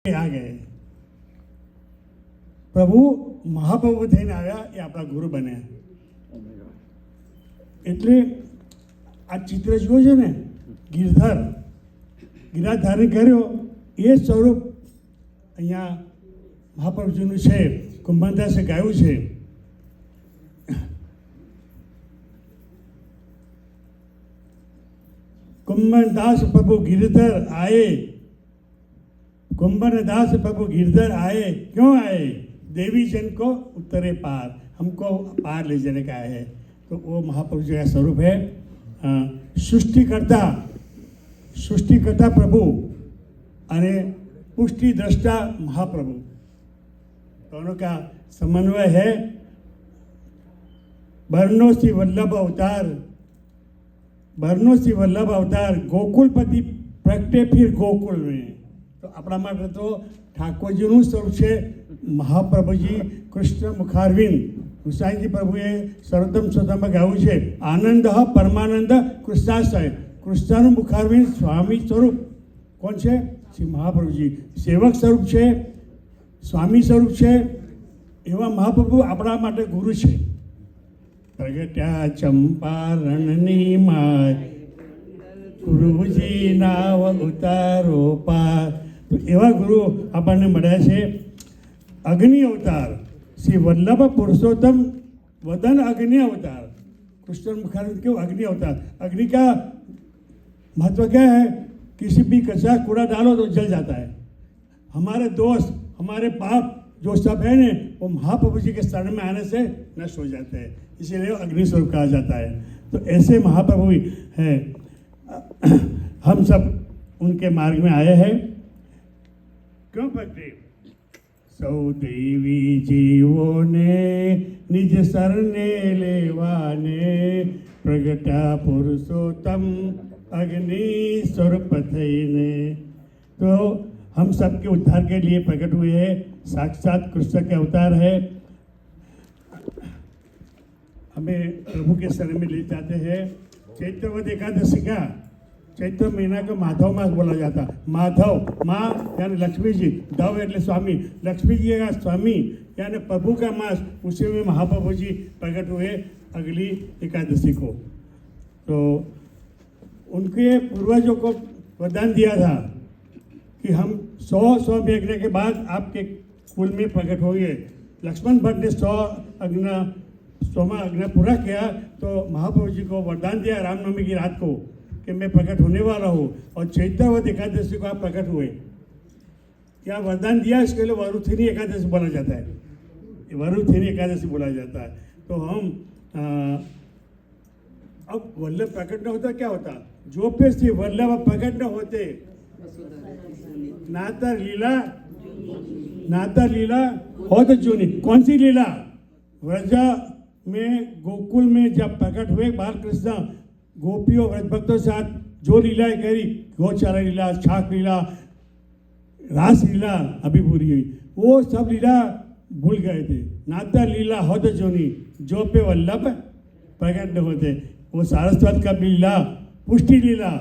આ ગયે પ્રભુ મહાપ્રભુ થઈને આવ્યા એ આપણા ગુરુ બન્યા. એટલે આ ચિત્ર જુઓ છે ને, ગિરધર ગિરા ધારણ કર્યો એ સ્વરૂપ અહીંયા મહાપ્રભુજીનું છે. કુંભનદાસે ગાયું છે, कुंभनदास प्रभु गिरधर आए, कुंभनदास प्रभु गिरधर आए. क्यों आए? देवी जन को उतरे पार, हमको पार ले जाने का है. तो वो महाप्रभु जी का स्वरूप है. सृष्टिकर्ता प्रभु अरे पुष्टि दृष्टा महाप्रभु, दोनों का समन्वय है. बरनोसी वल्लभ अवतार, बरनोसी वल्लभ अवतार, गोकुलपति प्रगटे फिर गोकुल में. तो अपना માટે તો ઠાકોરજીનું સ્વરૂપ છે મહાપ્રભુજી. કૃષ્ણ મુખારવિંદ કૃષ્ણજી પ્રભુએ સર્વોત્તમ સ્વતંત્ર ગાયું છે, આનંદ પરમાનંદ કૃષ્ણાશ્રય. કૃષ્ણનું મુખારવિંદ સ્વામી સ્વરૂપ કોણ છે? શ્રી મહાપ્રભુજી. સેવક સ્વરૂપ છે, સ્વામી સ્વરૂપ છે. એવા મહાપ્રભુ આપણા માટે ગુરુ છે. પ્રગટ્યા ચંપારણની માય, ગુરુજી નાવ ઉતારો પાર. તો એવા ગુરુ આપણને મળ્યા છે. अग्नि अवतार श्री वल्लभ पुरुषोत्तम वदन अग्नि अवतार. कृष्ण मुखारविंद क्यों अग्नि अवतार? अग्नि का महत्व क्या है? किसी भी कचरा कूड़ा डालो तो जल जाता है. हमारे दोष, हमारे पाप जो सब है ने, वो महाप्रभु जी के शरण में आने से नष्ट हो जाते हैं. इसीलिए अग्नि स्वरूप कहा जाता है. तो ऐसे महाप्रभु हैं. हम सब उनके मार्ग में आए हैं. क्यों भक्ति? सौ देवी जीवों ने निज शरणे लेवाने, प्रगटा पुरुषोत्तम अग्नि स्वरूप थईने. तो हम सबके उद्धार के लिए प्रकट हुए हैं. साक्षात कृष्ण के अवतार है. हमें प्रभु के शरण में ले जाते हैं. चैत्रवद एकादशी का, चैत्र महीना को माधव मास बोला जाता. माधव माँ यानी लक्ष्मी जी, दव એટલે સ્વામી. લક્ષ્મી जी का स्वामी यानी प्रभु का मास, उसी में महाप्रभु जी प्रकट हुए अगली एकादशी को। तो उनके पूर्वजों को वरदान दिया था कि हम 100 यज्ञ के बाद आपके कुल में प्रकट होंगे। लक्ष्मण भट्ट ने 100वां अग्नि पूरा किया तो महाप्रभु जी को वरदान दिया रामनवमी की रात को कि मैं प्रकट होने वाला हूँ, और चैत्रवत एकादशी को आप प्रकट हुए। क्या वरदान दिया, इसके लिए वरुथिनी एकादशी बोला जाता है, वरुथिनी एकादशी बोला जाता है। तो हम अब वल्लभ प्रकट न होता क्या होता, जो पे से वल्लभ प्रकट न होते नाता लीला हो तो जूनी। कौन सी लीला? व्रजा में गोकुल में जब प्रकट हुए बालकृष्ण गोपियों व्रज भक्तों के साथ जो लीलाएं करी, गौचारा लीला, छाक लीला, रास लीला अभी पूरी हुई, वो सब लीला भूल गए थे। नाता लीला हो तो जोनी, जो पे वल्लभ प्रकट न होते। वो सारस्वत का लीला, पुष्टि लीला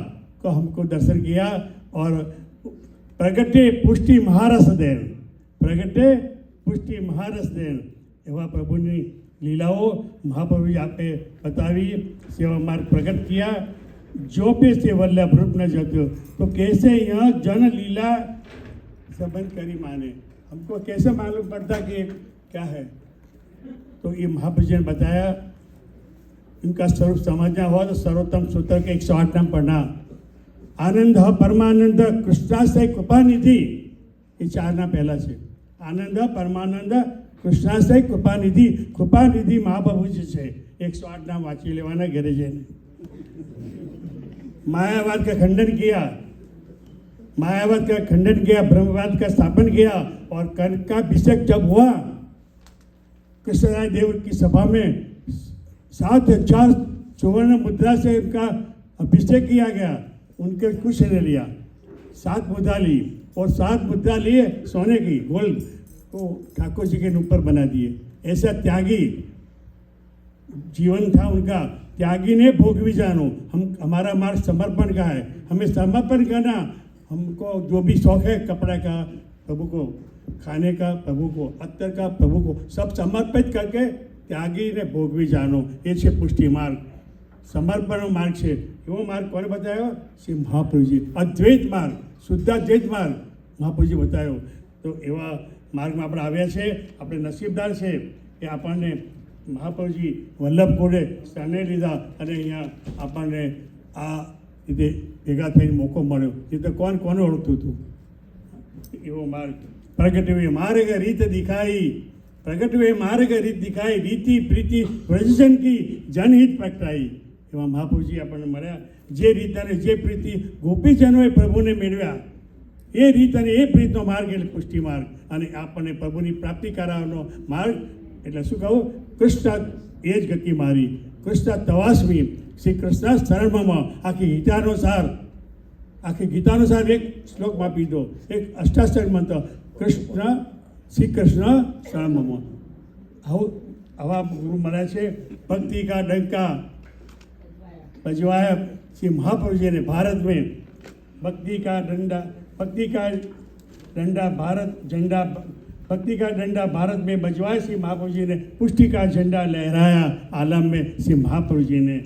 को हमको दर्शन किया, और प्रगटे पुष्टि महारस देन, प्रगटे पुष्टि महारस देन एवं प्रभु ने लीलाओं महाप्रभु जी आपे बतावी, सेवा मार्ग प्रकट किया। जो पे से वल्लभ रूप न जतो, तो कैसे यह जन लीला संबंध करी माने, हमको कैसे मालूम पड़ता कि क्या है? तो ये महाप्रभु जी ने बताया। इनका स्वरूप समझना हुआ तो सर्वोत्तम सूत्र के 108 नाम पढ़ना। आनंद परमानंद कृष्णाश्रय कृपा निधि, ये 4 नाम पहला છે। आनंद परमानंद कृष्णाश्रय कृपा निधि महाप्रभु जी છે। 108 नाम वांची लेवाना घरे जઈને। मायावाद का खंडन किया, ब्रह्मवाद का स्थापन किया, और कनक का अभिषेक जब हुआ कृष्णराय देव की सभा में 7,000 सुवर्ण मुद्रा से उनका अभिषेक किया गया। उनके कुछ ने लिया, 7 मुद्रा ली, और 7 मुद्रा लिए सोने की, गोल्ड को ठाकुर जी के ऊपर बना दिए। ऐसा त्यागी जीवन था उनका। त्यागी ने भोग भी जानो। हमारा मार्ग समर्पण का है, हमें समर्पण करना। हमको जो भी शौक है, कपड़ा का प्रभु को, खाने का प्रभु को, अत्तर का प्रभु को, सब समर्पित करके त्यागी ने भोग भी जानो। ये છે પુષ્ટિ માર્ગ, સમર્પણનો માર્ગ છે। એવો માર્ગ કોને બતાવ્યો? શ્રી મહાપ્રભુજી। અદ્વૈત માર્ગ, શુદ્ધાદ્વૈત માર્ગ મહાપ્રભુજી બતાવ્યો। તો એવા માર્ગમાં આપણે આવ્યા છે। આપણે નસીબદાર છે કે આપણને મહાપ્રભુજી વલ્લભ કોડે સ્થાને લીધા, અને અહીંયા આપણને આ રીતે ભેગા થઈને મોકો મળ્યો। એ તો કોને ઓળખતું હતું? એવો માર્ગ પ્રગટ हुए मार्ग રીત दिखाई, प्रगट हुए मार्ग રીત दिखाई, रीति प्रीति व्रजजन की जनहित प्रगटाई। એવા મહાપ્રભુજી આપણને મળ્યા। જે રીત અને જે પ્રીતિ ગોપીજનોએ પ્રભુને મેળવ્યા, એ રીત અને એ પ્રીતનો માર્ગ એટલે પુષ્ટિ માર્ગ, અને આપણને પ્રભુની પ્રાપ્તિ કરાવવાનો માર્ગ એટલે શું કહું? કૃષ્ણ એ જ ગતિ મારી, કૃષ્ણ તવાસ્મી, શ્રી કૃષ્ણ શરણમાં। આખી ગીતાનો સાર એક શ્લોકમાં આપી દો, એક અષ્ટાક્ષર મંત્ર, કૃષ્ણ શ્રી कृष्ण शरणम। आवा गुरु મળ્યા છે। भक्ति का डंका बजवाया श्री महाप्रभु जी ने भारत में। भक्ति का डंडा भारत में बजवाया श्री महाप्रभु जी ने। पुष्टि का झंडा लहराया आलम में श्री महाप्रभु जी ने।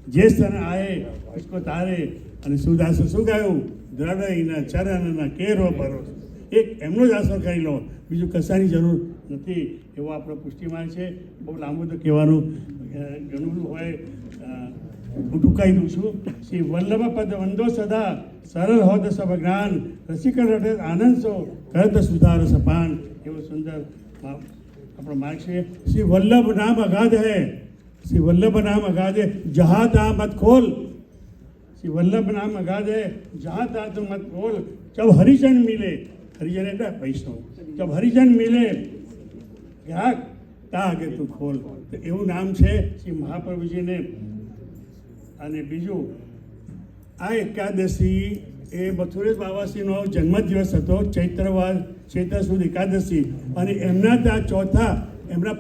जे सन आए उसको तारे, અને સુદાસો શું ગાયું? દ્રઢ ચરણ ન કેરો ભરોસ। એક એમનો જ આશરો કરી લો, બીજું કશાની જરૂર નથી। એવો આપણો પુષ્ટિમાર્ગ છે। બહુ લાંબુ તો કહેવાનું ઘણું હોય, ટૂંકાઈ દઉં છું। શ્રી વલ્લભ પદ વંદો સદા, સરળ હોત સબ જ્ઞાન, રસિકન રટત આનંદ સો, કરત સુધાર સપાન। એવો સુંદર આપણો માર્ગ છે। શ્રી વલ્લભ નામ અગાધ है, श्री वल्लभ नाम अगाध है, जहाँ तहाँ मत खोल। श्री वल्लभ नाम अगाध है, जहाँ तहाँ तो मत खोल। जब हरिजन मिले, हरिजन એટલે વૈષ્ણવ, जब हरिजन मिले ગ્રાહક તા આગે તું ખોલ। તો એવું નામ છે શ્રી મહાપ્રભુજીને। અને બીજું આ એકાદશી એ મથુરેશ બાવાશ્રીનો જન્મદિવસ હતો, ચૈત્ર સુદ એકાદશી। અને એમના ત્યાં ચોથા એમના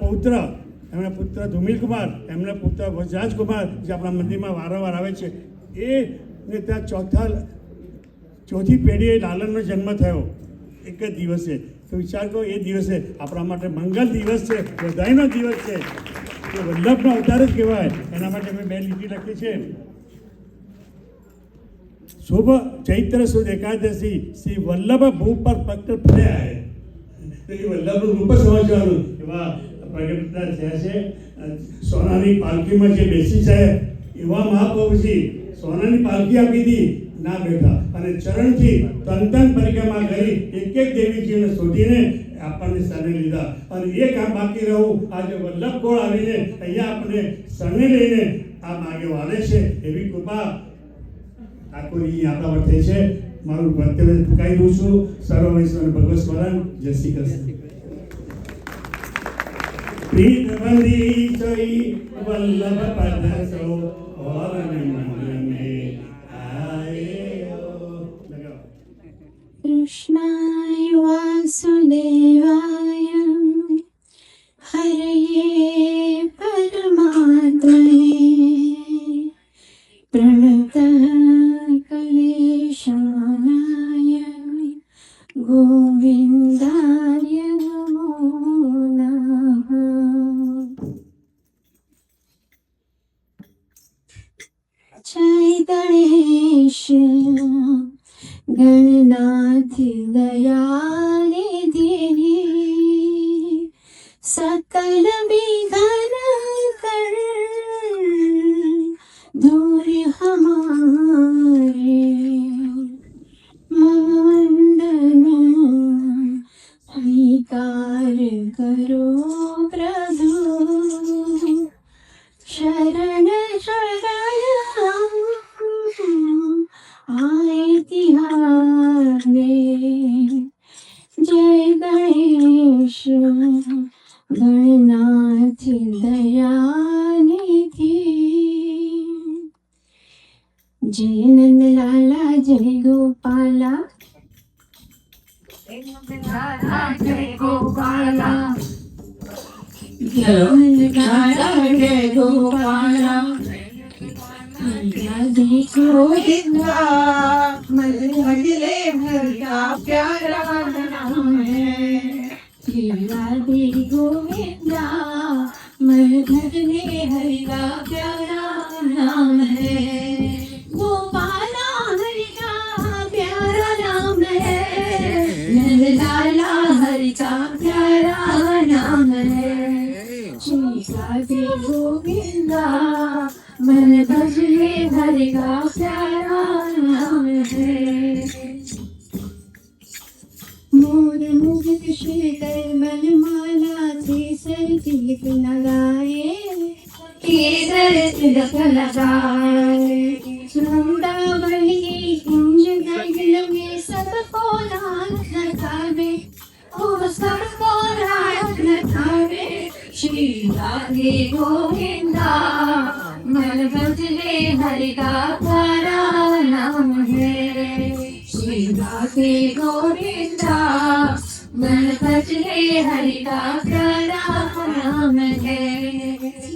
પુત્ર ધુમિલ કુમાર, એમના પુત્ર વજરાજ કુમાર, જે આપણા મંદિરમાં વારંવાર આવે છે, એને ત્યાં ચોથી પેઢીએ લાલનનો જન્મ થયો એક જ દિવસે। તો વિચાર કરો એ દિવસે આપણા માટે મંગલ દિવસ છે, બધાયનો દિવસ છે, એ વલ્લભનો અવતાર જ કહેવાય. એના માટે મેં 2 લીટી લખી છે. શુભ ચૈત્ર સુદ એકાદશી શ્રી વલ્લભ ભૂપ પર પ્રગટ થયા હે. તો એ વલ્લભનું રૂપ સમજવાનું. એવા પ્રગટ થયા છે. સોનાની પાલખીમાં જે બેસી છે એવા મહાપ્રભુજી સોનાની પાલખી આપી હતી, ના બેઠા અને ચરણથી તન પરિક્રમા કરી એક દેવીજીને શોધીને આપણને શરણે લીધા. અને એ કામ બાકી રહ્યું. આજે વલ્લભ ગોળ આવીને અહીંયા આપણને શરણે લઈને આ માગે વાળે છે. એવી કૃપા ઠાકોરજી આપણા પર થઈ છે. મારું કર્તવ્ય ચૂકાઈ દઉં છું. સર્વ વૈષ્ણવ ભગવત સ્મરણ. જય શ્રી કૃષ્ણ. प्रीत बंदी सोई वल्लभ पद सो और मन में आए हो. कृष्णाय वासुदेवाय हरये परमात्मने प्रणतः क्लेशाय गोविन्दाय नमो नमः. जय गणेश गणनाथ दयानिधि सकल विघ्न कर दूर हमारे. मंडन स्वीकार करो प्रभु शरण शरण आए तिहारे. जय गणेश गणनाथ दयानिधि. जय नंद लाला जय गोपाला जय गोपाला जय नंद लाला जय गोपाला. देखो गोविंदा मजले भर का प्यारा नाम है. राधे गोविंदा मधुरे हरि का प्यारा नाम है. गोपाला हरि का प्यारा नाम है. नंद लाला हरि का प्यारा नाम है. श्री राधे गोविंदा मन भजले हरि का प्यारा नाम है. मोर मुकुट श्रीकर मनमाला केसर तिलक लगाए. केसर तिलक लगाए वृंदावली कुंज गगन में सबको नाथ नचावे. ओ सबको नाथ नचावे. श्री राधे गोविंदा मन भजले हरि का प्यारा नाम है. श्री राधे गोविंदा मन भजले हरि का प्यारा नाम है.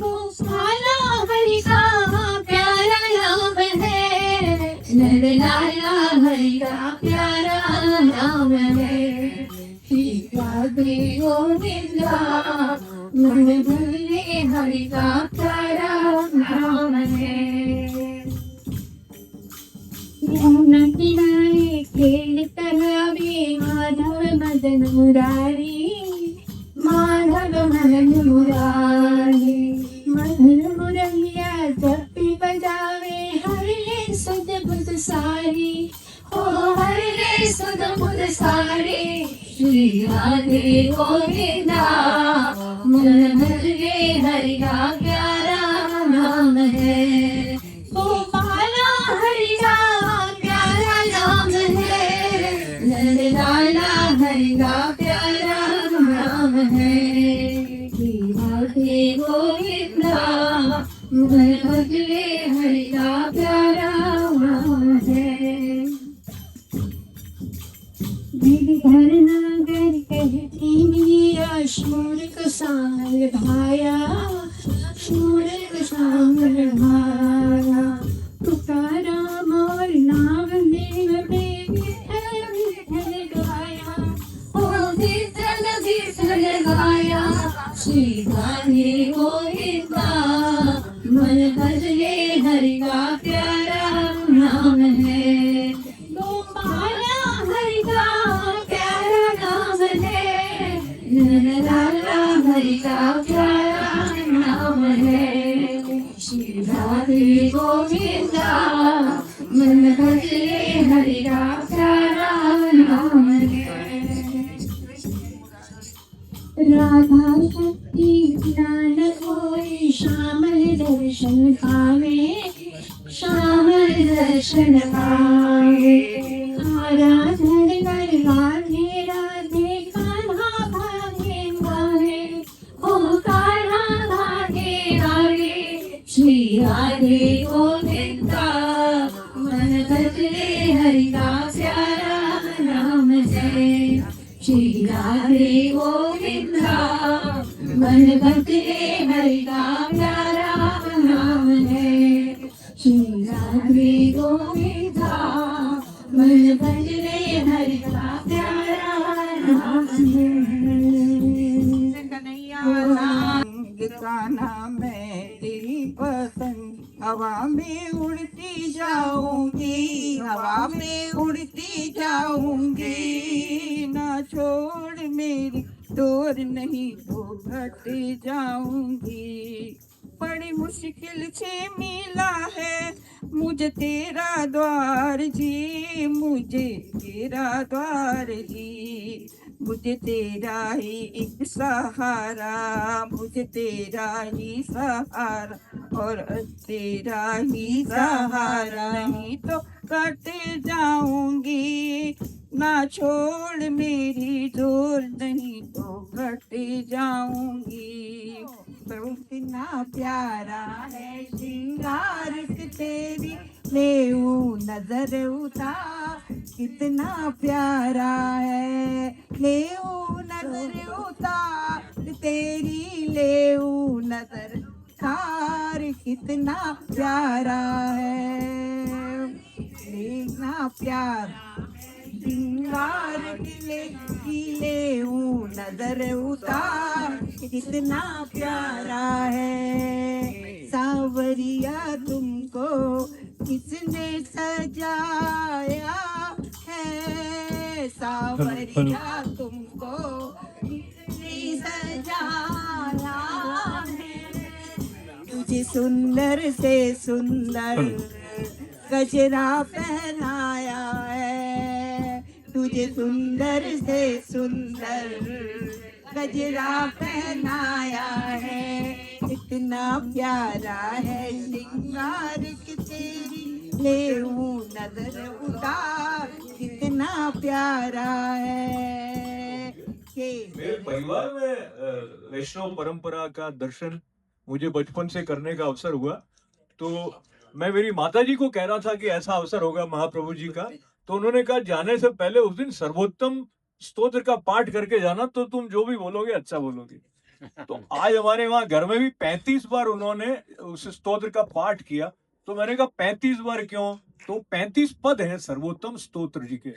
गोपाला हरि का प्यारा नाम है. नंद लाला हरि का प्यारा नाम है. श्री राधे गोविंदा मन भजले हरि का प्यारा नाम है. यमुना किनारे खेल करावे माधव मदन मुरारी. माधव मदन मुरारी मधुर मुरलिया जपी बजावे हरे सुध बुध सारी. ओ हरे सुध बुध सारे. श्री राधे गोविंदा मन भजले हरि का प्यारा नाम है. गोपाला हरि का प्यारा नाम है. नंद लाला हरि का प्यारा नाम है. श्री राधे गोविंदा मन भजले हरि का प्यारा नाम है. गिरधर नागर कहती मीरा शूर को सांग भाया. शूर को सांग भाया. पुकारा मोर नाम देव में विठल विठल गाया. ओ विठल मन भजले हरि का प्यारा नाम है। गोपाला हरि का प्यारा नाम है, लाला हरि का प्यारा नाम है। श्री राधे गोविंदा मन भजले हरि का प्यारा नाम है। राधा शक्ति ज्ञान कोई श्यामल दर्शन पावे, श्यामल दर्शन पावे। आराधन कर राधे राधे कान्हा भागे गावे, ओंकारा भागे गावे। श्री राधे गोविंदा मन भजले हरि का प्यारा नाम है। श्री राधे गोविंदा मन भजले हरि का प्यारा नाम है। श्री राधे गोविंदा मन भजले हरि का प्यारा नाम है। कन्हैया गाना मैं तेरी पसंद, हवा में उड़ती जाऊंगी, हवा में उड़ती जाऊंगी। ना छोड़ मेरी डोर, नहीं तो घट जाऊंगी। बड़ी मुश्किल से मिला है मुझे तेरा द्वार जी, मुझे तेरा द्वार जी। मुझे तेरा ही एक सहारा, मुझे तेरा ही सहारा, और तेरा ही सहारा। नहीं तो कट जाऊंगी, ना छोड़ मेरी डोर, नहीं तो कट जाऊंगी। प्रभु कितना प्यारा है श्रृंगार से तेरी, लेऊ नजर उतार कितना प्यारा है। लेऊ नजर उतार तेरी, लेऊ नजर उतार कितना प्यारा है। कितना प्यारा श्रृंगार की लेऊ नजर उतार कितना प्यारा है। सावरिया तुमको किसने सजाया है, सावरिया तुमको किसने सजाया है। तुझे सुंदर से सुंदर गजरा पहनाया है, तुझे सुंदर से सुंदर गजरा पहनाया है। इतना प्यारा है श्रृंगार की तेरी, लेऊ नजर उतार कितना प्यारा है। मेरे परिवार में वैष्णव परंपरा का दर्शन मुझे बचपन से करने का अवसर हुआ, तो मैं मेरी माता जी को कह रहा था कि ऐसा अवसर होगा महाप्रभु जी का, तो उन्होंने कहा जाने से पहले उस दिन सर्वोत्तम स्तोत्र का पाठ करके जाना, तो तुम जो भी बोलोगे अच्छा बोलोगे। तो आज हमारे वहां घर में भी 35 बार उन्होंने उस स्तोत्र का पाठ किया। तो मैंने कहा 35 बार क्यों, तो 35 पद हैं सर्वोत्तम स्तोत्र जी के।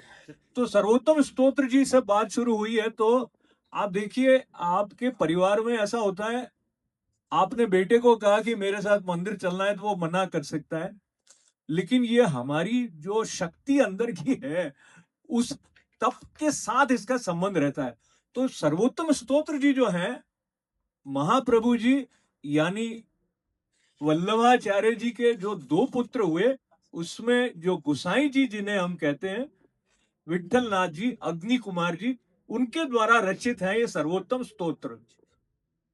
तो सर्वोत्तम स्तोत्र जी से बात शुरू हुई है, तो आप देखिए आपके परिवार में ऐसा होता है, आपने बेटे को कहा कि मेरे साथ मंदिर चलना है तो वो मना कर सकता है, लेकिन ये हमारी जो शक्ति अंदर की है उस तप के साथ इसका संबंध रहता है। तो सर्वोत्तम स्तोत्र जी जो है महाप्रभु जी यानी वल्लभाचार्य जी के जो 2 पुत्र हुए, उसमें जो गुसाई जी जिन्हें हम कहते हैं विठल नाथ जी, अग्नि कुमार जी, उनके द्वारा रचित है ये सर्वोत्तम स्तोत्र।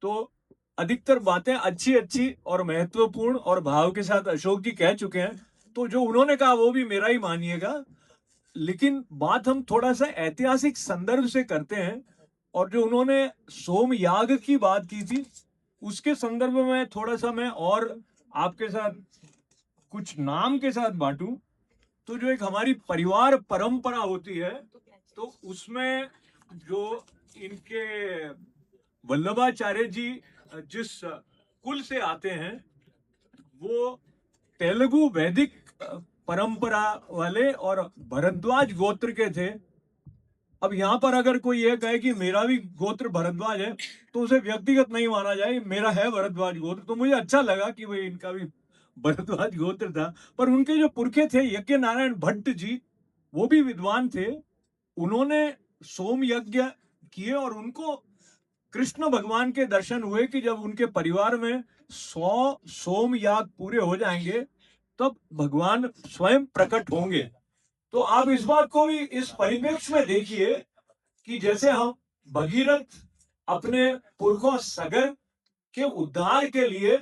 तो अधिकतर बातें अच्छी और महत्वपूर्ण और भाव के साथ अशोक जी कह चुके हैं, तो जो उन्होंने कहा वो भी मेरा ही मानिएगा, लेकिन बात हम थोड़ा सा ऐतिहासिक संदर्भ से करते हैं। और जो उन्होंने सोम याग की बात की थी उसके संदर्भ में थोड़ा सा मैं और आपके साथ कुछ नाम के साथ बांटूं, तो जो एक हमारी परिवार परंपरा होती है, तो उसमें जो इनके वल्लभाचार्य जी जिस कुल से आते हैं वो तेलुगु वैदिक परंपरा वाले और भरद्वाज गोत्र के थे। अब यहाँ पर अगर कोई ये कहे कि मेरा भी गोत्र भरद्वाज है, तो उसे व्यक्तिगत नहीं माना जाए, मेरा है भरद्वाज गोत्र। तो मुझे अच्छा लगा कि भाई इनका भी भरद्वाज गोत्र था। पर उनके जो पुरखे थे यज्ञ नारायण भट्ट जी, वो भी विद्वान थे। उन्होंने सोम यज्ञ किए और उनको कृष्ण भगवान के दर्शन हुए कि जब उनके परिवार में 100 सोम याग पूरे हो जाएंगे तब भगवान स्वयं प्रकट होंगे। तो आप इस बात को भी इस परिप्रेक्ष्य में देखिए कि जैसे हम भगीरथ अपने पुरखों सगर के उद्धार के लिए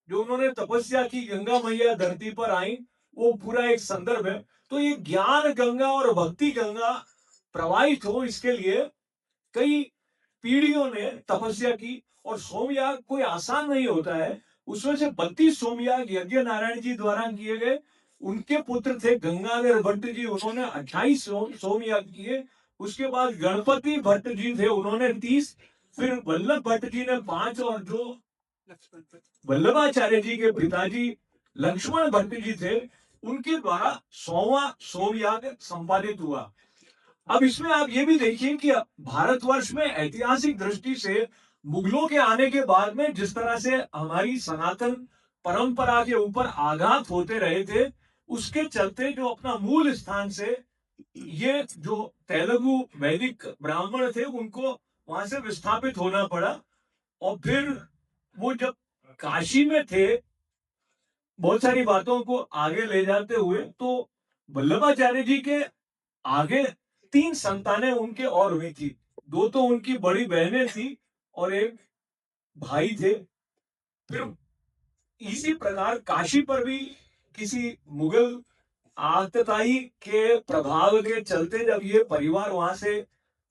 जो उन्होंने तपस्या की, गंगा मैया धरती पर आई, वो पूरा एक संदर्भ है। तो ये ज्ञान गंगा और भक्ति गंगा प्रवाहित हो, इसके लिए कई पीढ़ियों ने तपस्या की। और सोमयाग कोई आसान नहीं होता है। उसमें से 32 सोमयाग यज्ञ नारायण जी द्वारा किए गए। उनके पुत्र थे गंगाधर भट्ट जी, उन्होंने 28 सोमयाग किए। उसके बाद गणपति भट्ट जी थे, उन्होंने 30। फिर वल्लभ भट्ट जी ने 5, और जो वल्लभाचार्य जी के पिताजी लक्ष्मण भट्ट जी थे, उनके द्वारा 100वां सोमयाग संपादित हुआ। अब इसमें आप ये भी देखिए कि भारतवर्ष में ऐतिहासिक दृष्टि से मुगलों के आने के बाद में जिस तरह से हमारी सनातन परंपरा के ऊपर आघात होते रहे थे, उसके चलते जो अपना मूल स्थान से ये जो तेलुगु वैदिक ब्राह्मण थे उनको वहां से विस्थापित होना पड़ा। और फिर वो जब काशी में थे, बहुत सारी बातों को आगे ले जाते हुए, तो वल्लभाचार्य जी के आगे 3 संतानें उनके और हुई थी। 2 तो उनकी बड़ी बहनें थी और एक भाई थे। फिर इसी प्रकार काशी पर भी किसी मुगल आतताई के प्रभाव के चलते जब ये परिवार वहां से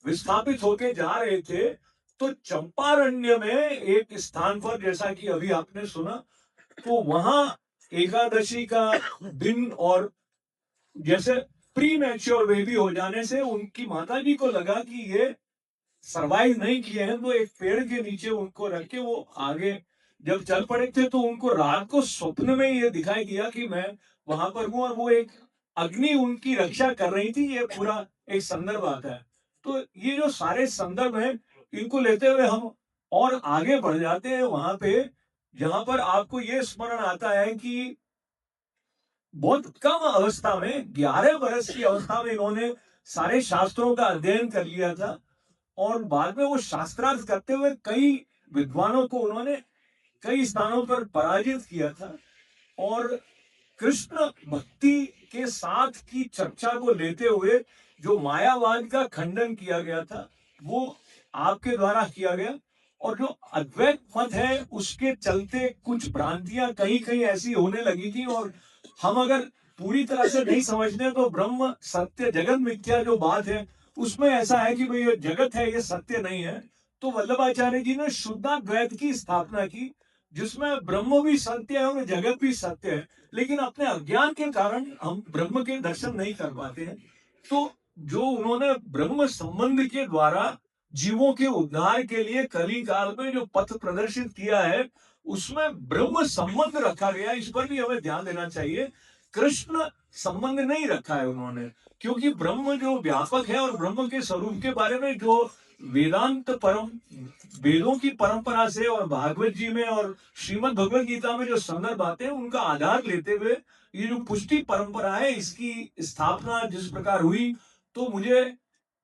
विस्थापित होके जा रहे थे, तो चंपारण्य में एक स्थान पर, जैसा कि अभी आपने सुना, तो वहां एकादशी का दिन, और जैसे प्री मैच्योर बेबी हो जाने से उनकी माताजी को लगा कि ये सरवाइव नहीं किए हैं, तो एक पेड़ के नीचे उनको रख के वो आगे जब चल पड़े थे, तो उनको रात को स्वप्न में ये दिखाई दिया कि मैं वहां पर हूं और वो एक अग्नि उनकी रक्षा कर रही थी। ये पूरा एक संदर्भ आता है। तो ये जो सारे संदर्भ हैं, इनको लेते हुए हम और आगे बढ़ जाते हैं वहां पे, जहां पर आपको ये स्मरण आता है कि बहुत कम अवस्था में, 11 वर्ष की अवस्था में इन्होंने सारे शास्त्रों का अध्ययन कर लिया था। और बाद में वो शास्त्रार्थ करते हुए कई विद्वानों को उन्होंने कई स्थानों पर पराजित किया था। और कृष्ण भक्ति के साथ की चर्चा को लेते हुए जो मायावाद का खंडन किया गया था, वो आपके द्वारा किया गया। और जो अद्वैत मत है, उसके चलते कुछ भ्रांतियां कहीं कहीं ऐसी होने लगी थी। और हम अगर पूरी तरह से नहीं समझते तो ब्रह्म सत्य जगत मिथ्या जो बात है, उसमें ऐसा है कि भाई ये जगत है, ये सत्य नहीं है। तो वल्लभाचार्य जी ने शुद्धाद्वैत की स्थापना की, जिसमें ब्रह्म भी सत्य है और जगत भी सत्य है। लेकिन अपने अज्ञान के कारण हम ब्रह्म के दर्शन नहीं कर पाते हैं। तो जो उन्होंने ब्रह्म संबंध के द्वारा जीवों के उद्धार के लिए कली काल में जो पथ प्रदर्शित किया है, उसमें ब्रह्म संबंध रखा गया। इस पर भी हमें ध्यान देना चाहिए। कृष्ण संबंध नहीं रखा है उन्होंने, क्योंकि ब्रह्म जो व्यापक है और ब्रह्म के स्वरूप के बारे में जो वेदांत वेदों की परंपरा से और भागवत जी में और श्रीमद् भगवत गीता में जो संदर्भ आते हैं, उनका आधार लेते हुए ये जो पुष्टि परंपरा है, इसकी स्थापना जिस प्रकार हुई, तो मुझे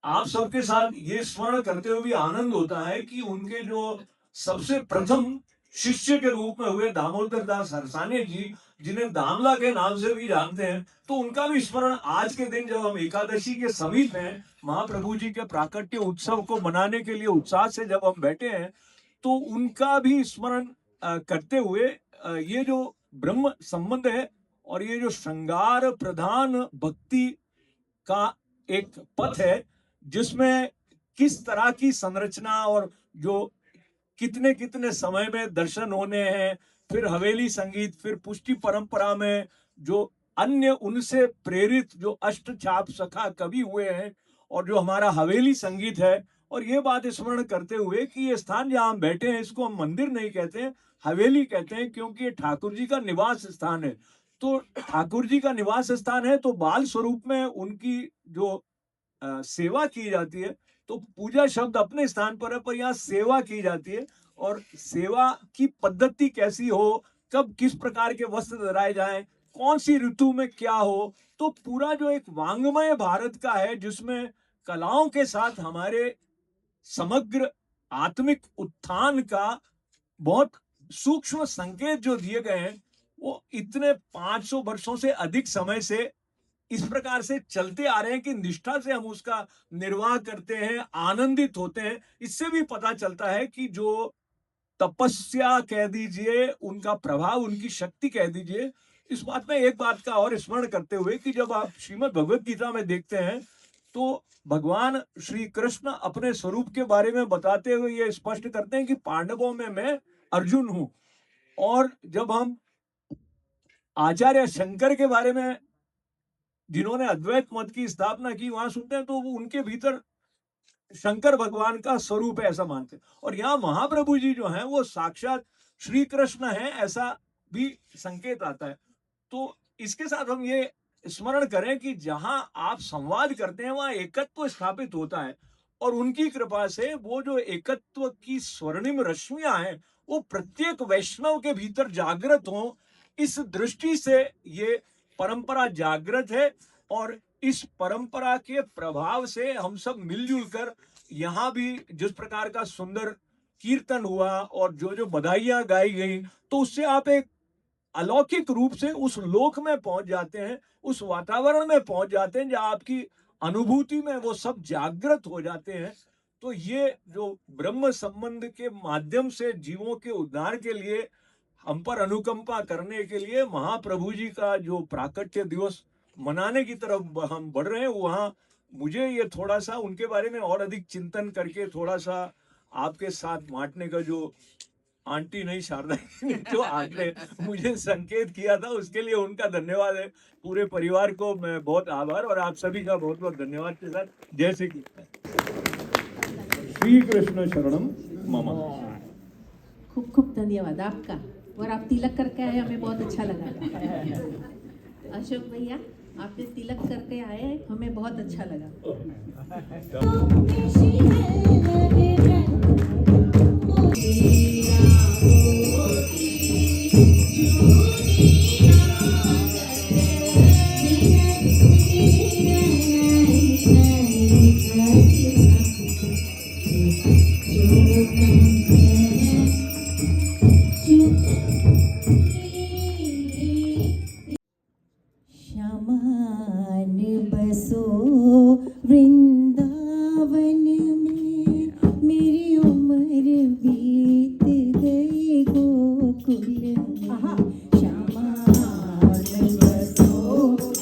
आप सबके साथ ये स्मरण करते हुए भी आनंद होता है कि उनके जो सबसे प्रथम शिष्य के रूप में हुए दामोदर दास हरसाने जी, जिन्हें दामला के नाम से भी जानते हैं, तो उनका भी स्मरण आज के दिन जब हम एकादशी के समीप हैं, महाप्रभु जी के प्राकट्य उत्सव को मनाने के लिए उत्साह से जब हम बैठे हैं, तो उनका भी स्मरण करते हुए ये जो ब्रह्म संबंध है और ये जो श्रृंगार प्रधान भक्ति का एक पथ है, जिसमें किस तरह की संरचना और जो कितने कितने समय में दर्शन होने हैं, फिर हवेली संगीत, फिर पुष्टि परंपरा में जो अन्य उनसे प्रेरित जो अष्ट छाप सखा कवि हुए हैं, और जो हमारा हवेली संगीत है। और ये बात स्मरण करते हुए कि ये स्थान जहाँ हम बैठे हैं, इसको हम मंदिर नहीं कहते हैं, हवेली कहते हैं, क्योंकि ये ठाकुर जी का निवास स्थान है। तो ठाकुर जी का निवास स्थान है, तो बाल स्वरूप में उनकी जो सेवा की जाती है, तो पूजा शब्द अपने स्थान पर है, पर यहाँ सेवा की जाती है। और सेवा की पद्धति कैसी हो, कब किस प्रकार के वस्त्र धराए जाएं, कौन सी ऋतु में क्या हो, तो पूरा जो एक वांग्मय भारत का है, जिसमें कलाओं के साथ हमारे समग्र आत्मिक उत्थान का बहुत सूक्ष्म संकेत जो दिए गए हैं, वो इतने 500 वर्षों से अधिक समय से इस प्रकार से चलते आ रहे हैं कि निष्ठा से हम उसका निर्वाह करते हैं, आनंदित होते हैं। इससे भी पता चलता है कि जो तपस्या कह दीजिए, उनका प्रभाव, उनकी शक्ति कह दीजिए। इस बात में एक बात का और स्मरण करते हुए कि जब आप श्रीमद् भगवत गीता में देखते हैं, तो भगवान श्री कृष्ण अपने स्वरूप के बारे में बताते हुए ये स्पष्ट करते हैं कि पांडवों में मैं अर्जुन हूं। और जब हम आचार्य शंकर के बारे में, जिन्होंने अद्वैत मत की स्थापना की, वहां सुनते हैं तो वो उनके भीतर शंकर भगवान का स्वरूप है ऐसा मानते हैं। और यहाँ महाप्रभु जी जो हैं वो साक्षात श्री कृष्ण हैं, ऐसा भी संकेत आता है। तो इसके साथ हम ये स्मरण करें कि जहां आप संवाद करते हैं वहां एकत्व स्थापित होता है, और उनकी कृपा से वो जो एकत्व की स्वर्णिम रश्मियां हैं वो प्रत्येक वैष्णव के भीतर जागृत हों, इस दृष्टि से ये परंपरा जागृत है। और इस परंपरा के प्रभाव से हम सब मिलजुल कर यहाँ भी जिस प्रकार का सुंदर कीर्तन हुआ और जो जो बधाइयां गाई गई, तो उससे आप एक अलौकिक रूप से उस लोक में पहुंच जाते हैं, उस वातावरण में पहुंच जाते हैं जहां आपकी अनुभूति में वो सब जागृत हो जाते हैं। तो ये जो ब्रह्म संबंध के माध्यम से जीवों के उद्धार के लिए हम पर अनुकंपा करने के लिए महाप्रभु जी का जो प्राकट्य दिवस मनाने की तरफ हम बढ़ रहे हैं, वहाँ मुझे ये थोड़ा सा उनके बारे में और अधिक चिंतन करके थोड़ा सा आपके साथ बांटने का, जो आंटी नहीं शारदा ने जो आपने मुझे संकेत किया था, उसके लिए उनका धन्यवाद है। पूरे परिवार को मैं बहुत आभार, और आप सभी का बहुत बहुत धन्यवाद के साथ जय श्री कृष्ण। श्री कृष्ण शरणम मम। खूब खूब धन्यवाद आपका। और आप तिलक करके आए, हमें बहुत अच्छा लगा। अशोक भैया, आपने तिलक करके आए, हमें बहुत अच्छा लगा। श्यामान बसो वृंदावन में, मेरी उम्र बीत गई गोकुल में। श्यामान बसो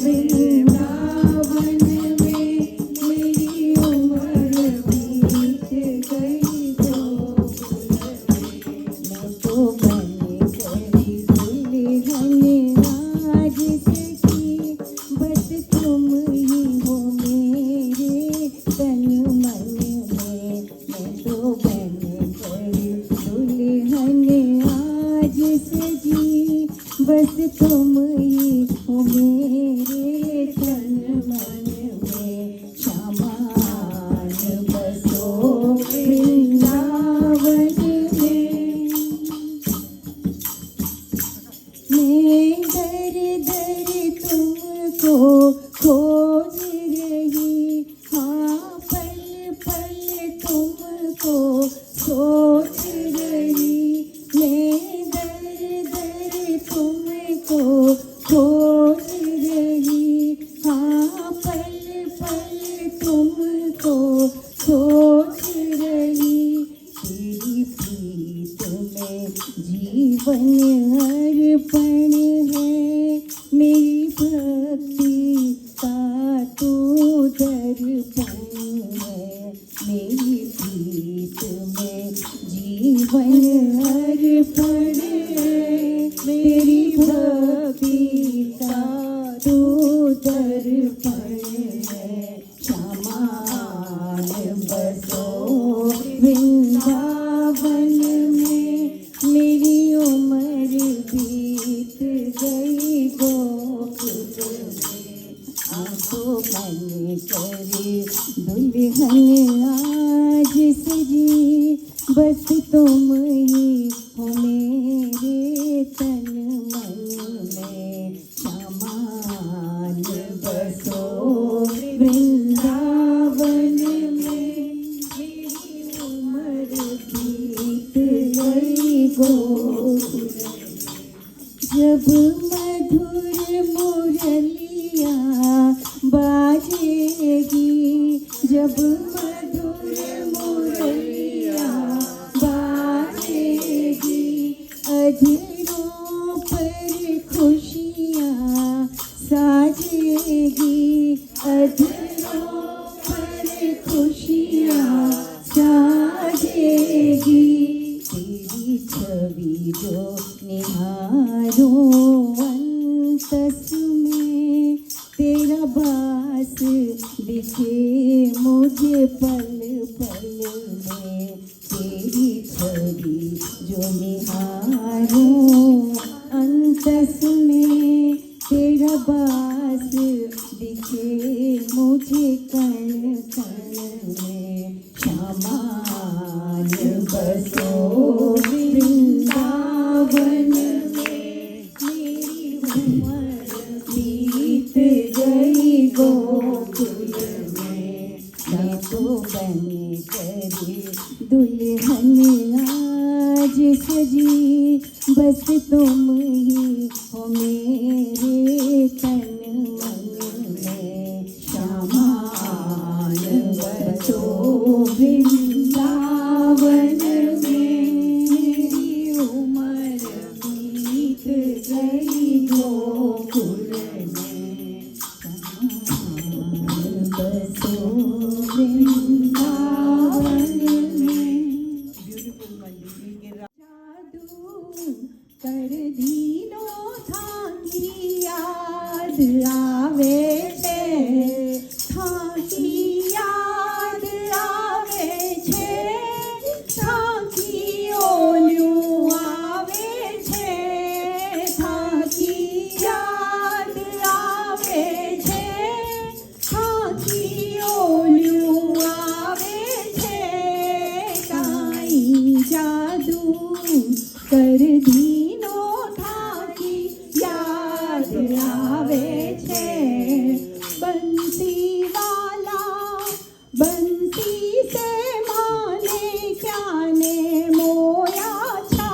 वृंदावन में, मेरी उम्र बीत गई गोकुल में। मैं तो बन गई दुल्हन आज सखी, बस तुम ही हो मेरे तन मन में। मैं तो बन गई दुल्हन आज सजी, बस तुम ही हो मेरे तन मन में। श्यामान बसो वृंदावन में, मैं दर दर तुमको खोज रही, हाँ पल पल तुमको सोच रही। मैं दर दर तुमको खोज रही, हाँ पल पल तुमको सोच रही। तेरी प्रीत में जीवन अर्पण है, मेरी भक्ति का तू दर्पण है। मेरी प्रीत में जीवन अर्पण है, मेरी भक्ति का तू दर्पण है। श्यामान बसो वृंदावन में, मेरी उम्र बीत गई गोकुल में। आपको बन करे दुल्हन आज सजी, बस तुम ही हो मेरे तन मन में, समान बसो वृंदावन में, मेरी उम्र बीत गई गोकुल। जब मधुर मुरलिया बाजेगी, जब मधुर मुरलिया बाजेगी, अधरों पर खुशियाँ साजेगी, अधरों पर खुशियाँ साजेगी। तेरी छवि जो निहारो अंतस में, तेरा बास दिखे मुझे पल पल में, तेरी छवि जो निहारो अंतस में, तेरा बास दिखे मुझे कण कण में, समान बसो वृंदावन में, मेरी उम्र बीत गई गोकुल में। मैं तो बन करे दुल्हन आज सजी, बस तुम ही हो मेरे तन मन में, समान बसो वृंदावन में, मेरी उम्र बीत गई गोकुल में, समान बसो वृंदावन में। जादू कर दीनो था की याद आवे छे, था की याद आवे छे, था की ओल्यूं आवे छे, था की याद आवे छे, था की ओल्यूं आवे छे, काई जादू कर दीनो था की याद आवे छे। बंसी वाला बंसी से माने क्या ने मोया छा,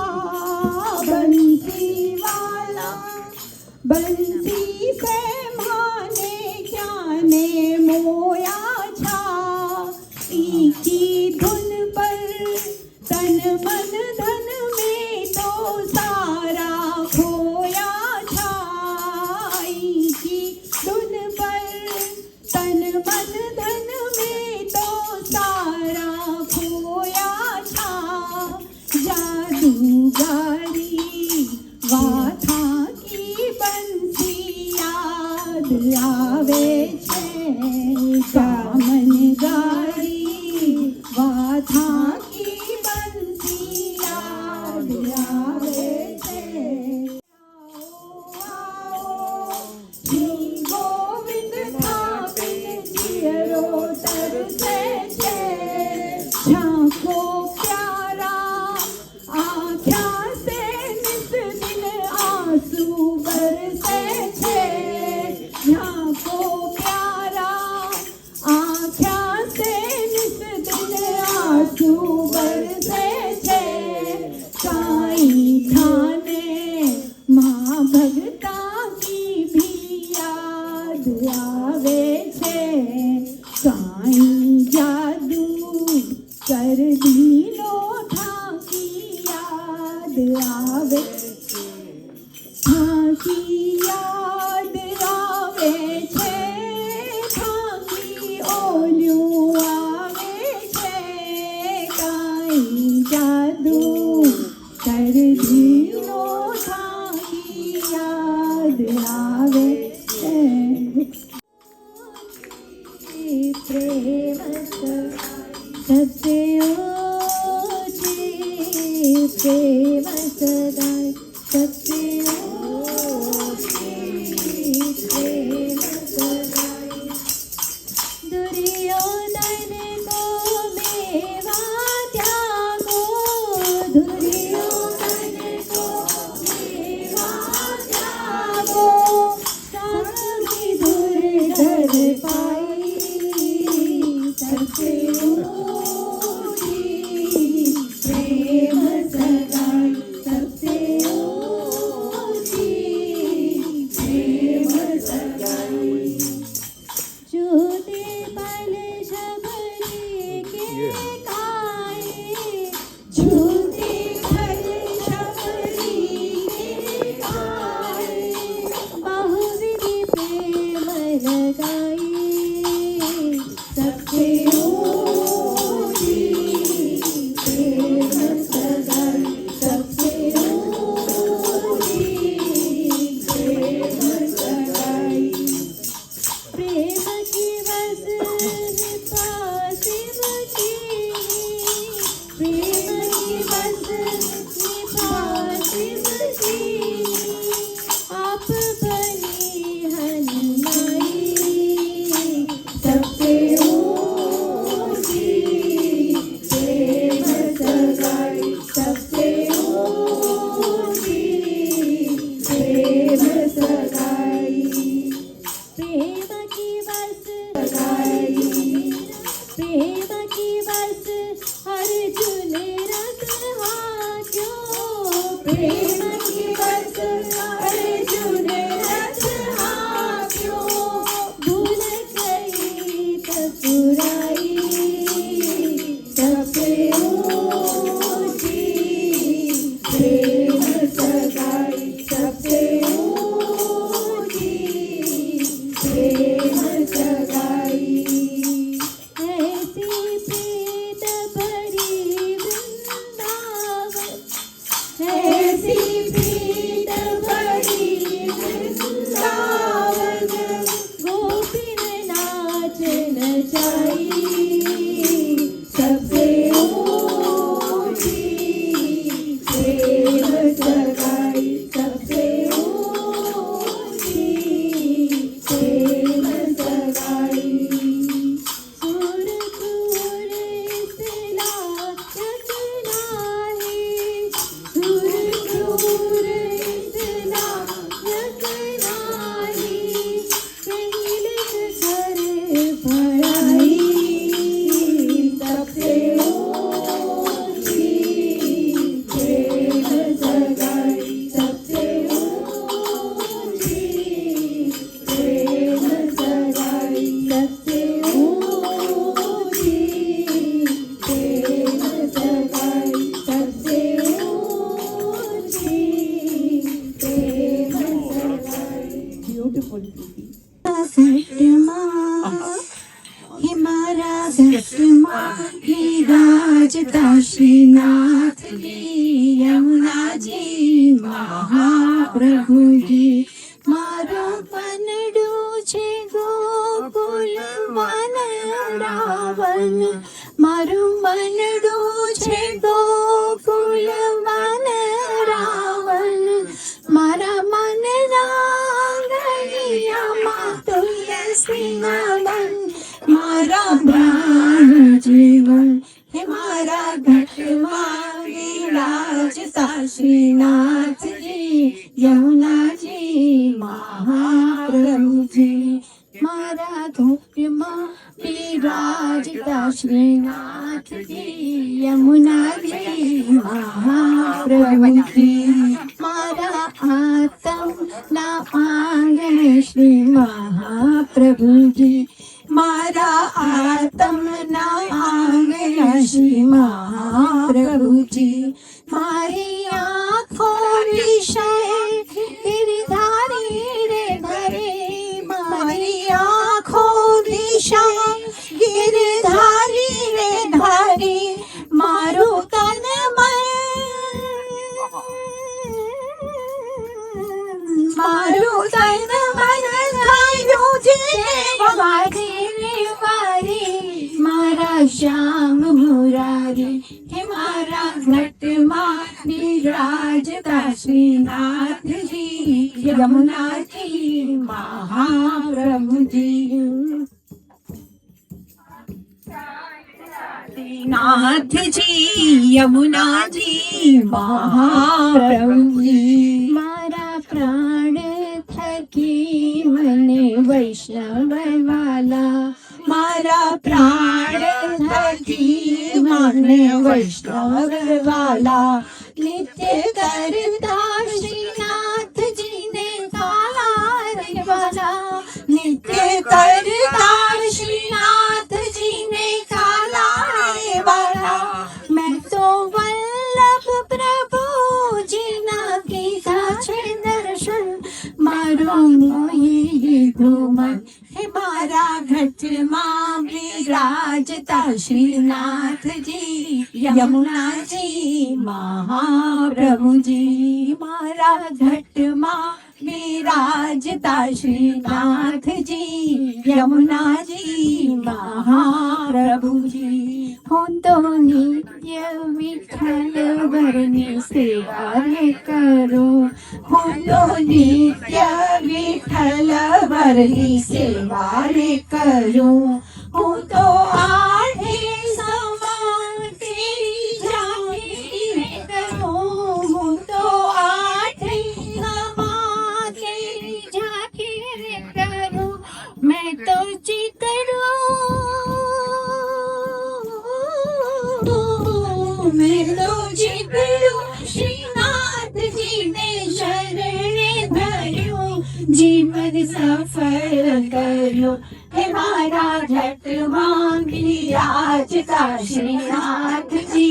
बंसी वाला बंसी से माने क्या ने मोया छा, की धुन पर तन मन धन में तो सारा खोया छा, की धुन पर तन मन धन में तो सारा खोया छा, जादूगारी वाथा की बंसी याद आवे छे, दामन गारी वाथा की बंसी याद आवे छे। आओ आओ श्री गोविंद था बिन जियरो तरसे छे, झांको प्यारा आँख्या से निस दिन आंसू बरसे छे, झांको प्यारा आँख्या से निस दिन आंसू बरसे छे, काई थाने माँ भगता की भी याद आवे छे, काई जादू कर दीनो था की याद आवे, था की याद आवे छे, था की ओल्यूं आवे छे, काई जादू कर दीनो था की याद आवे छे। प्रेम सबसे ऊंची, प्रेम सदाई सबसे ऊंची, ब्यूटीफुल प्रीति. घटमा हिमारा घटमा विराजता श्रीनाथ जी यमुना जी महाप्रभु जी मारो पनडू छे गोकुल वन रावण मारू मनडू छे गोकुल वन रावण मारा मन गणियाમાં તુલસી નવન મારા પ્રાણ જીવન હે મારા ઘટમાં વિરાજતા શ્રીનાથજી યમુનાજી મહાપ્રભુજી મારા ઘટમાં વિરાજતા શ્રીનાથજી યમુનાજી મહાપ્રભુજી મારા આતમ ના આંગણ શ્રી महाप्रभुजी मारा आत्म ना आंगण श्री महाप्रभुजी मारी आँखों विषय गिरधारी रे भरे मारी आँखों विषय गिरधारी रे धारी मारू तन मारू तन मन थायो जे वारी वारी मारा श्याम मुरारी हे मारा घटमा विराजता श्रीनाथ जी यमुना जी महाप्रभु जी नाथ जी यमुना जी महाप्रभु जी मारा प्राण थकी मने वैष्णव वाला मारा प्राण थकी मने वैष्णव वाला नित्य करता श्रीनाथ जी ने काला रे वाला नित्य करता श्रीनाथ जी ने काला रे वाला मैं तो वल्लभ प्रभु जी ना कीधा छे दर्शन मारो मोही घूमन हे मारा घटमा विराजता श्रीनाथ जी यमुना जी महाप्रभु जी मारा घटमा विराजता श्रीनाथ जी यमुना जी महाप्रभु जी હું તો નિત્ય વિઠ્ઠલ વરની સેવા રે કરો હું તો નિત્ય વિઠ્ઠલ વરની સેવા રે કરું હું તો આઠે સમાં તેરી ઝાંખી રે કરું હું તો આઠે સમાં તેરી ઝાંખી રે કરું मैं तो चितड़ू मैं तो चितड़ू श्रीनाथ जी ने शरणे धर्यो जीवन सफल करो हे मारा घटमा विराजता श्रीनाथ जी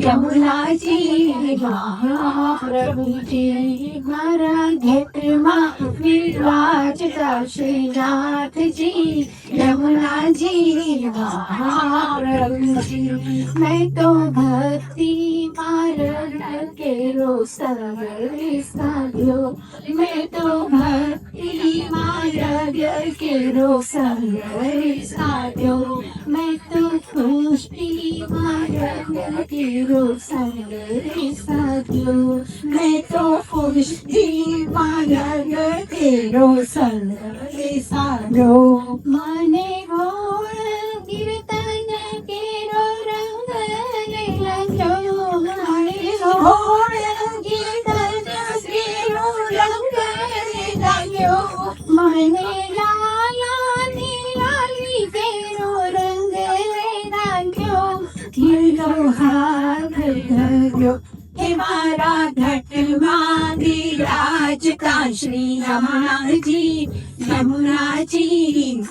यमुना जी महाप्रभु जी मारा घटमा विराजता श्रीनाथ जी यमुना जी महाप्रभु जी मैं तो भक्ति मार्ग केरो संग साध्यो मैं तो भक्ति मार्ग केरो संग साध्यो मैं तो पुष्टि मार्ग केरो संग साध्यो मैं तो पुष्टि मार्ग केरो संग साध्यो माने घोर कीर्तन केरो रंग लंजो माने घोर कीर्तन केरो रंग लंजो माने लाला नीलाली केरो रंग लंजो किलो हाथ धर्यो हे मारा घटमा विराजता श्री यमुना जी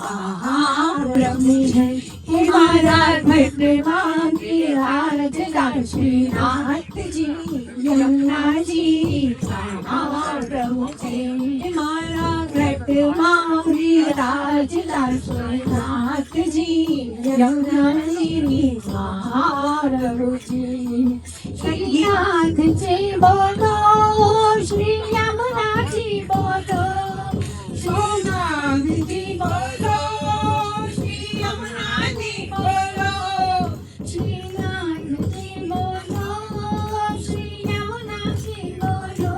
महाप्रभु जी हे मारा घटमा विराजता श्रीनाथ जी यमुना जी महाप्रभु जी हे मारा घट मांगे राज दर्शनाथ जी यमुना मेरी महाप्रभु जी श्रीनाथ जी बोलो श्री यमुना जी बोलो श्रीनाथ जी बोलो श्री यमुना जी बोलो श्रीनाथ जी बोलो श्री यमुना जी बोलो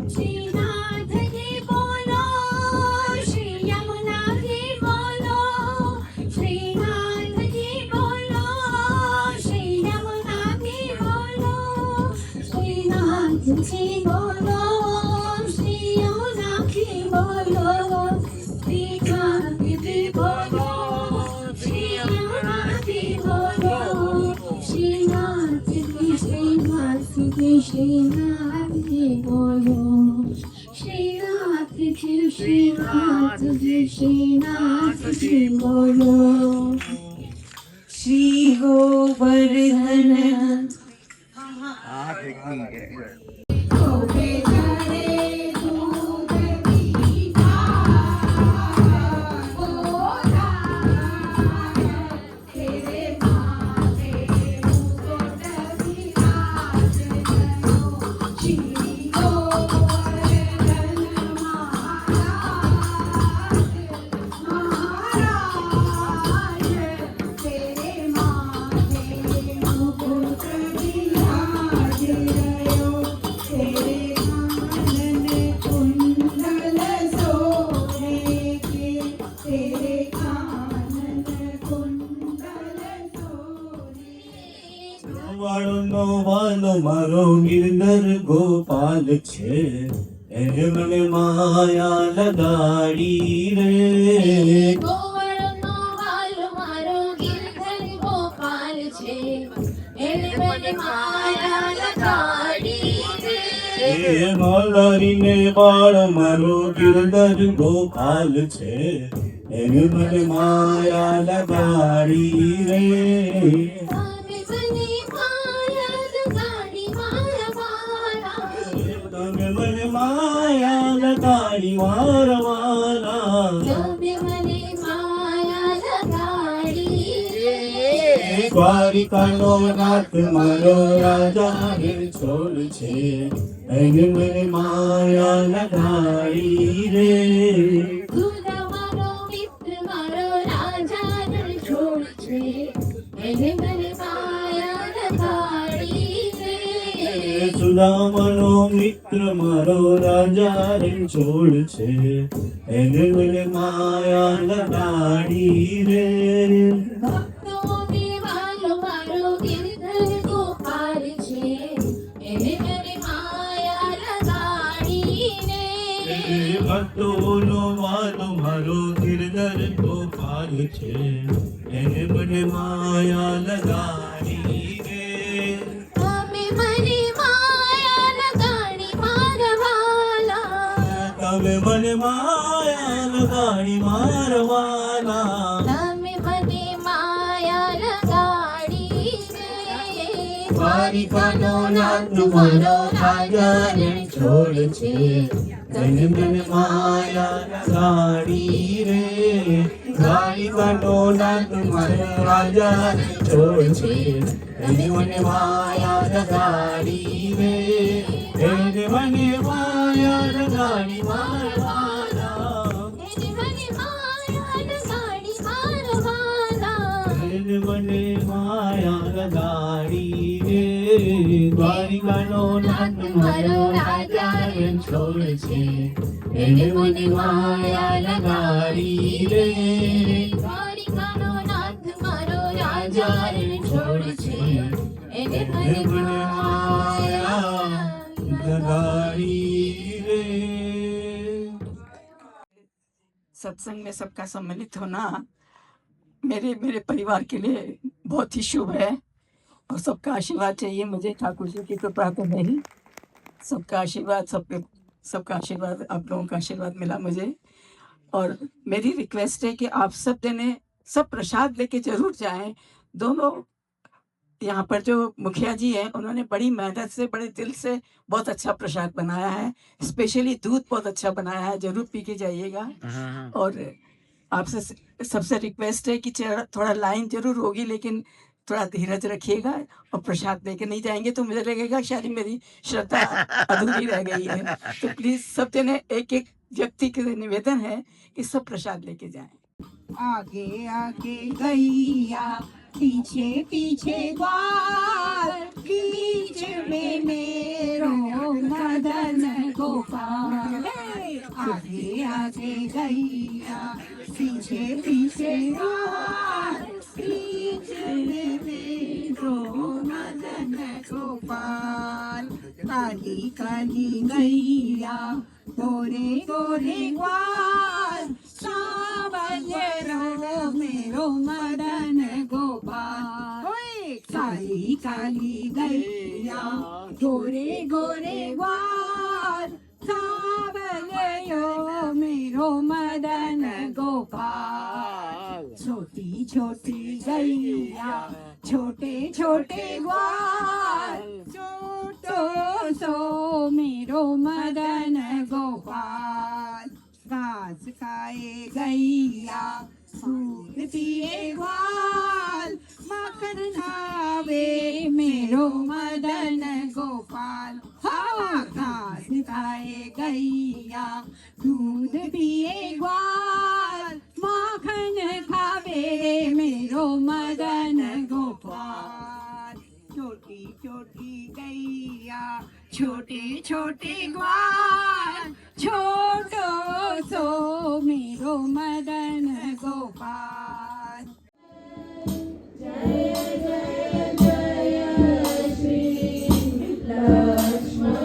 श्रीनाथ जी बोलो श्री यमुना जी बोलो श्रीनाथ जी बोलो श्री यमुना जी बोलो श्रीनाथ जी बोलो श्री यमुना जी बोलो श्रीनाथ जी बोलो श्री यमुना जी बोलो श्रीनाथ जी श्रीनाथ जी श्रीनाथ जी बोलो श्रीनाथ जी श्रीनाथ जी श्रीनाथ जी बोलो श्री गोवर्धन વાળનો વાલો મારો ગિરધર ગોપાલ છે એને મને માયા લગાડી રે ગોવર્ધનનો વાલો મારો ગિરધર ગોપાલ છે એને મને માયા લગાડી રે એ માલારીને વાળ મારો ગિરધર ગોપાલ છે એને મને માયા લગાડી રે તમે મને માયા લગાડી મારવાના તમે મને માયા લગાડી વારવાના દ્વારિકાનો નાથ મારો રાજા છોડ છે એને મને માયા લગાડી રે સુદામાનો મિત્ર મારો રાજા છોડ છે એને મને માયા લગાડી રે સુદામાનો મિત્ર મારો રાજા છોડ છે એને મને માયા લગાડી રે ભક્તોને વાલો મારો ગિરધર ગોપાલ છે એને મને માયા લગાડી રે ભક્તોનો વાલો મારો ગિરધર ગોપાલ છે એને મને માયા લગાડી રે તમે મને માયા લગાડી મારવાલા તમે મને માયા લગાડી મારવાના તમે મને માયા લગાડી રે દ્વારિકાનો નાથ મારો રાજા છોડ છે એને મને માયા લગાડી રે દ્વારિકાનો નાથ મારો રાજા છોડ છે એને મને માયા લગાડી રે એને મને માયા લગાડી મારવાના એને મને માયા લગાડી મારવાલા એને મને માયા લગાડી રે દ્વારિકાનો નાથ મારો રાજા છોડ છે એને મને માયા લગાડી રે દ્વારિકાનો નાથ મારો રાજા છોડ છે એને મને માયા લગાડી રે सत्संग में सबका सम्मिलित होना मेरे परिवार के लिए बहुत ही शुभ है और सबका आशीर्वाद चाहिए मुझे। ठाकुर जी की कृपा तो नहीं, सबका आशीर्वाद, सबका आशीर्वाद, आप लोगों का आशीर्वाद मिला मुझे। और मेरी रिक्वेस्ट है कि आप सब जने सब प्रसाद लेके जरूर जाएं। दोनों यहाँ पर जो मुखिया जी हैं उन्होंने बड़ी मेहनत से बड़े दिल से बहुत अच्छा प्रसाद बनाया है। स्पेशली दूध बहुत अच्छा बनाया है, जरूर पी के जाइएगा। और आपसे सबसे रिक्वेस्ट है कि थोड़ा लाइन जरूर होगी, लेकिन थोड़ा धीरज रखिएगा और प्रसाद लेके नहीं जाएंगे तो मुझे लगेगा शायद मेरी श्रद्धा अधूरी रह गई है। तो प्लीज सब जने एक एक व्यक्ति के निवेदन है कि सब प्रसाद लेके जाएं। आगे आगे गैया पीछे पीछे ग्वाल, बीच में मेरो मदन गोपाल। आगे आगे गैया पीछे पीछे ग्वाल, बीच में मेरो मदन गोपाल। काली काली गैया गोरे गोरे ग्वाल, सावयरो मेरो मदन गोपाल। काली काली गैया गोरे गोरे ग्वाल, सावयरो मेरो मदन गोपाल। छोटी छोटी गैया छोटे छोटे ग्वाल, छोटो सो मेरो मदन गोपाल। घास खाए गैया दूध पिए ग्वाल, माखन खावे मेरो मदन गोपाल। हाँ, घास खाए गैया दूध पिए ग्वाल, माखन खावे मेरो मदन गोपाल। छोटी छोटी गैया छोटे छोटे ग्वाल, छोटो सो मेरो मदन गोपाल। जय जय जय श्री लक्ष्मण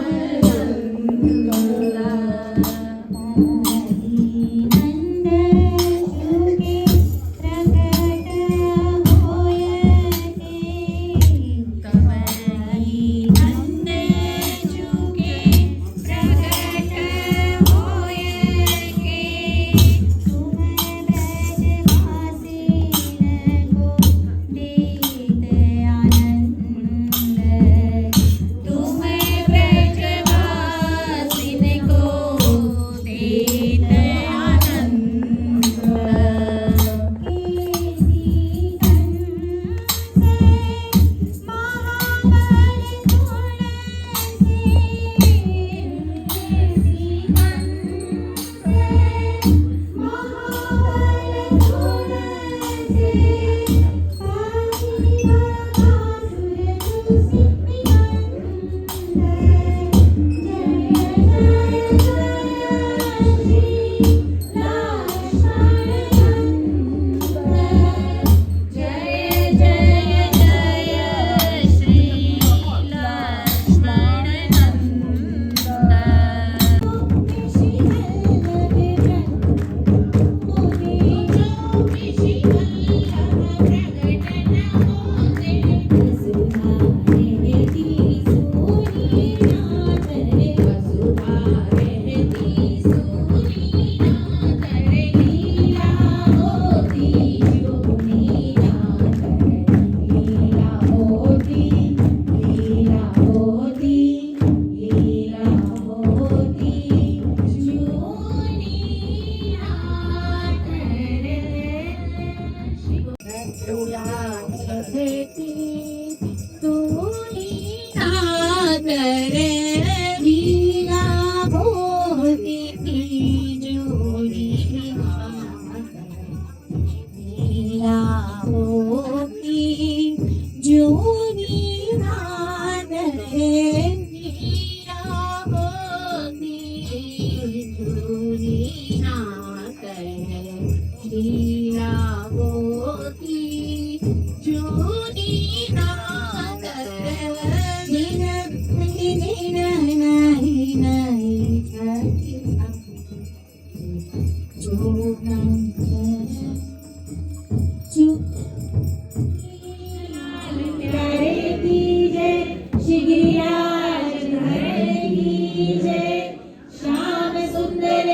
श्याम सुंदर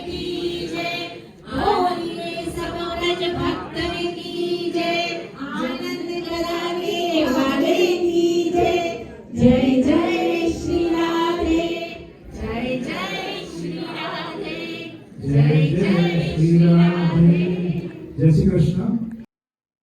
की जय बोलिए सब ब्रज भक्तन की जय आनंद कराने वाले की जय जय जय श्री राधे जय जय श्री राधे जय जय श्री राधे। जय श्री कृष्ण।